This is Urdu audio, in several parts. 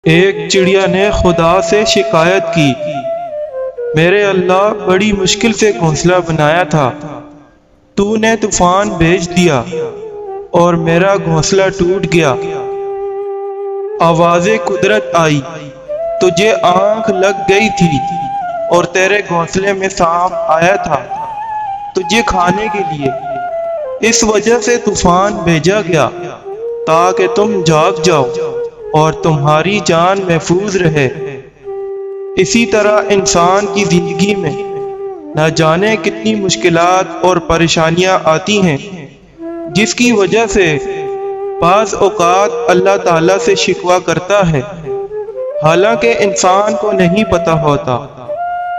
ایک چڑیا نے خدا سے شکایت کی، میرے اللہ، بڑی مشکل سے گھونسلہ بنایا تھا، تو نے طوفان بھیج دیا اور میرا گھونسلہ ٹوٹ گیا۔ آواز قدرت آئی، تجھے آنکھ لگ گئی تھی اور تیرے گھونسلے میں سانپ آیا تھا تجھے کھانے کے لیے، اس وجہ سے طوفان بھیجا گیا تاکہ تم جاگ جاؤ اور تمہاری جان محفوظ رہے۔ اسی طرح انسان کی زندگی میں نہ جانے کتنی مشکلات اور پریشانیاں آتی ہیں، جس کی وجہ سے بعض اوقات اللہ تعالیٰ سے شکوہ کرتا ہے، حالانکہ انسان کو نہیں پتہ ہوتا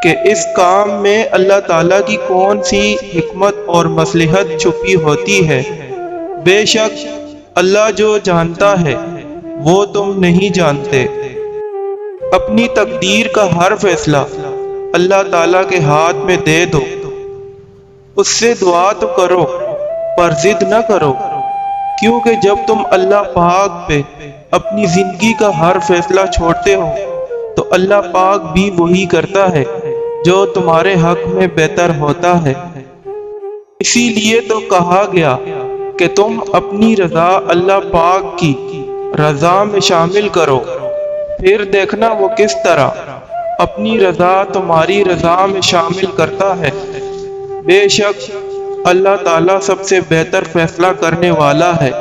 کہ اس کام میں اللہ تعالیٰ کی کون سی حکمت اور مصلحت چھپی ہوتی ہے۔ بے شک اللہ جو جانتا ہے وہ تم نہیں جانتے۔ اپنی تقدیر کا ہر فیصلہ اللہ تعالیٰ کے ہاتھ میں دے دو، اس سے دعا تو کرو پر ضد نہ کرو، کیونکہ جب تم اللہ پاک پہ اپنی زندگی کا ہر فیصلہ چھوڑتے ہو تو اللہ پاک بھی وہی کرتا ہے جو تمہارے حق میں بہتر ہوتا ہے۔ اسی لیے تو کہا گیا کہ تم اپنی رضا اللہ پاک کی رضا میں شامل کرو، پھر دیکھنا وہ کس طرح اپنی رضا تمہاری رضا میں شامل کرتا ہے۔ بے شک اللہ تعالیٰ سب سے بہتر فیصلہ کرنے والا ہے۔